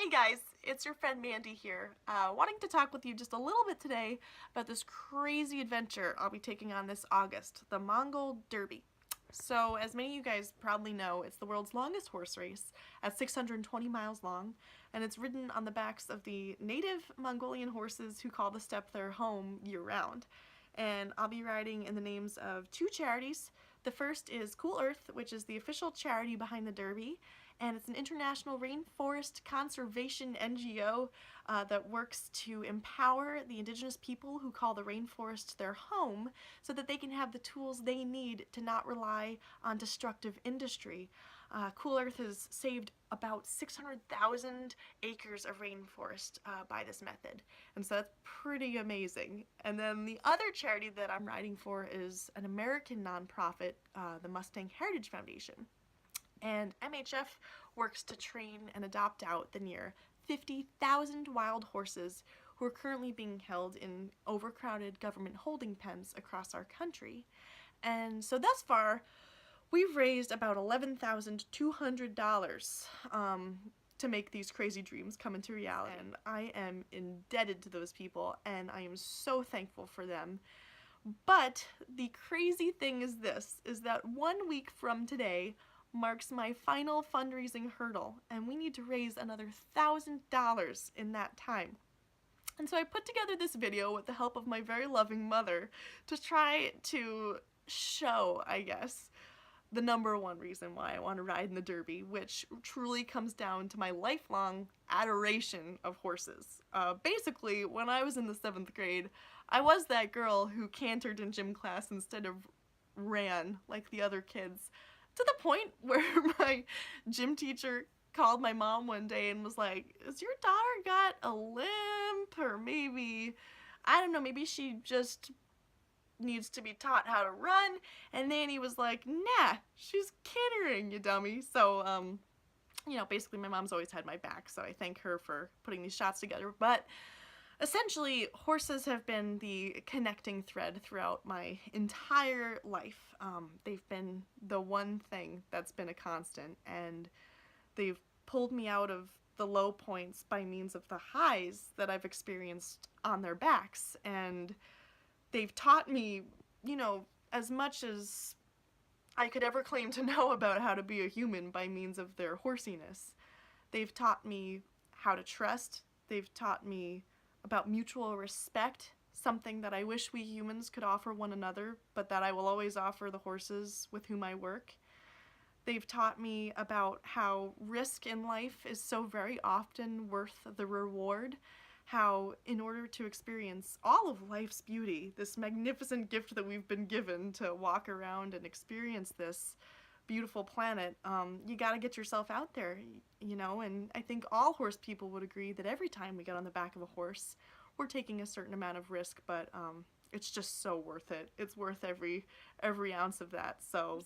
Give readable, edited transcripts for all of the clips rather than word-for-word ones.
Hey guys, it's your friend Mandy here, wanting to talk with you just a little bit today about this crazy adventure I'll be taking on this August, the Mongol Derby. So, as many of you guys probably know, it's the world's longest horse race at 620 miles long, and it's ridden on the backs of the native Mongolian horses who call the steppe their home year-round. And I'll be riding in the names of two charities. The first is Cool Earth, which is the official charity behind the Derby, and it's an international rainforest conservation NGO that works to empower the indigenous people who call the rainforest their home so that they can have the tools they need to not rely on destructive industry. Cool Earth has saved about 600,000 acres of rainforest by this method, and so that's pretty amazing. And then the other charity that I'm riding for is an American nonprofit, the Mustang Heritage Foundation. And MHF works to train and adopt out the near 50,000 wild horses who are currently being held in overcrowded government holding pens across our country. And so thus far, we've raised about $11,200 to make these crazy dreams come into reality. And I am indebted to those people, and I am so thankful for them. But the crazy thing is this, is that 1 week from today marks my final fundraising hurdle, and we need to raise another $1,000 in that time. And so I put together this video with the help of my very loving mother to try to show, I guess, the number one reason why I want to ride in the Derby, which truly comes down to my lifelong adoration of horses. Basically, when I was in the 7th grade, I was that girl who cantered in gym class instead of ran like the other kids. To the point where my gym teacher called my mom one day and was like, "Has your daughter got a limp? Or maybe, I don't know, maybe she just needs to be taught how to run." And Nanny was like, "Nah, she's cantering, you dummy." So, you know, basically my mom's always had my back, so I thank her for putting these shots together. But essentially, horses have been the connecting thread throughout my entire life. They've been the one thing that's been a constant, and they've pulled me out of the low points by means of the highs that I've experienced on their backs. And they've taught me, you know, as much as I could ever claim to know about how to be a human by means of their horsiness. They've taught me how to trust. They've taught me about mutual respect, something that I wish we humans could offer one another, but that I will always offer the horses with whom I work. They've taught me about how risk in life is so very often worth the reward, how in order to experience all of life's beauty, this magnificent gift that we've been given to walk around and experience this beautiful planet, you gotta get yourself out there, you know. And I think all horse people would agree that every time we get on the back of a horse, we're taking a certain amount of risk, but it's just so worth it. It's worth every ounce of that. So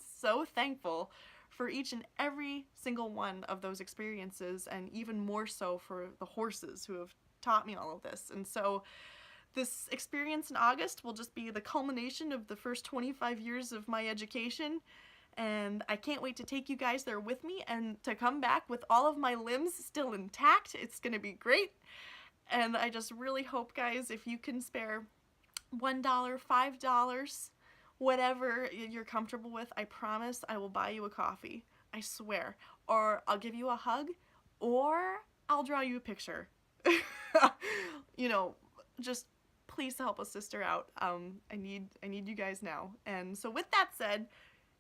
thankful for each and every single one of those experiences, and even more so for the horses who have taught me all of this. And so this experience in August will just be the culmination of the first 25 years of my education. And I can't wait to take you guys there with me and to come back with all of my limbs still intact. It's gonna be great. And I just really hope, guys, if you can spare $1, $5, whatever you're comfortable with, I promise I will buy you a coffee. I swear. Or I'll give you a hug, or I'll draw you a picture. You know, just please help a sister out. I need you guys now. And so with that said,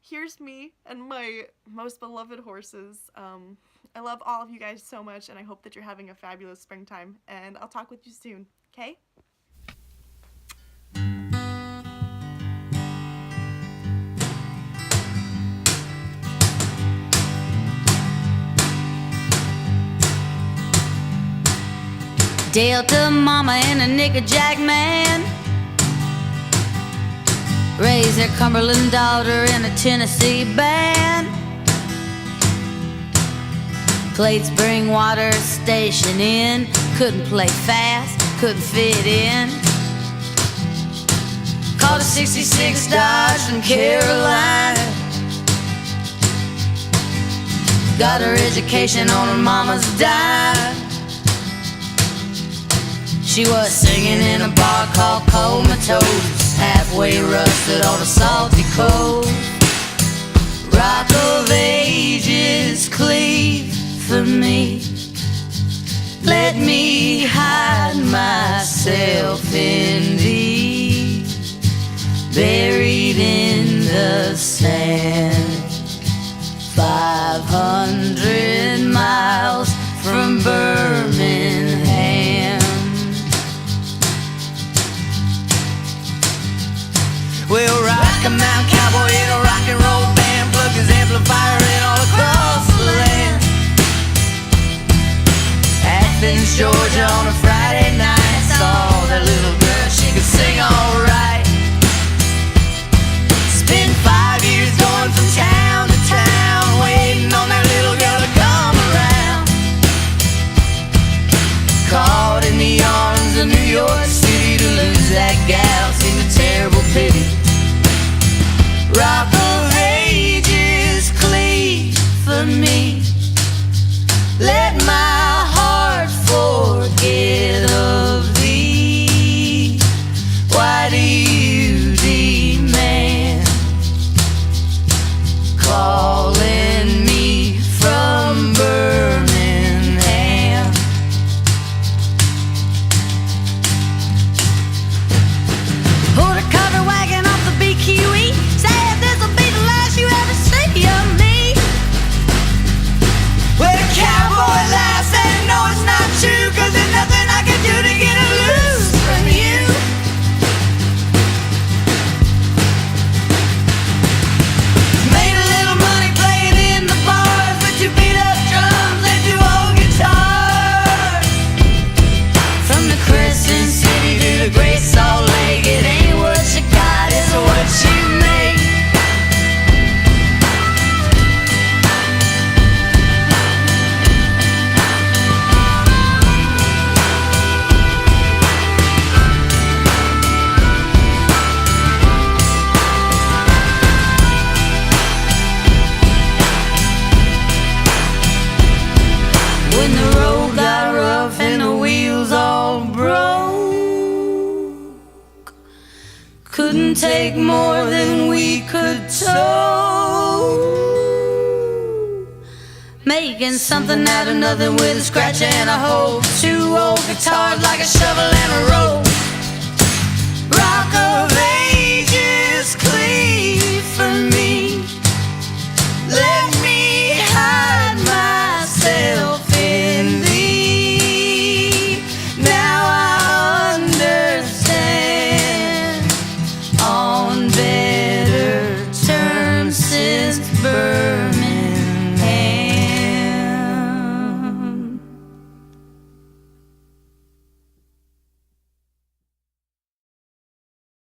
here's me and my most beloved horses. I love all of you guys so much, and I hope that you're having a fabulous springtime, and I'll talk with you soon, okay? Delta mama and a nickerjack man raised their Cumberland daughter in a Tennessee band. Played spring water station in, couldn't play fast, couldn't fit in. Called a 66 Dodge from Carolina. Got her education on her mama's dime. She was singing in a bar called Comatose, halfway rusted on a salty coast. Rock of ages, cleave for me. Let me hide myself in thee, buried in the sand. 500 miles from Birmingham. Well, rock a mountain cowboy in a rock and roll band, plug his amplifier in all across the land. Athens, Georgia on a Friday night, saw that little girl, she could sing alright. Spent 5 years going from town to town, waiting on that little girl to come around. Caught in the arms of New York City, to lose that gal seemed a terrible pity. Rock of ages, cleave for me. Let my heart forget of thee. Why do you demand calling me from Birmingham? Pulled a cover wagon off the BQE, said this'll be the last you ever see of me. Well, the cowboy laughed, said no, it's not true, 'cause there's nothing I can do to get her loose from you. Made a little money playing in the bars with 2 beat-up drums and 2 old guitars. From the Crescent City to the Great Salt Lake, it ain't what you got, it's what you make. When the road got rough and the wheels all broke, couldn't take more than we could tow. Making something out of nothing with a scratch and a hole. 2 old guitars like a shovel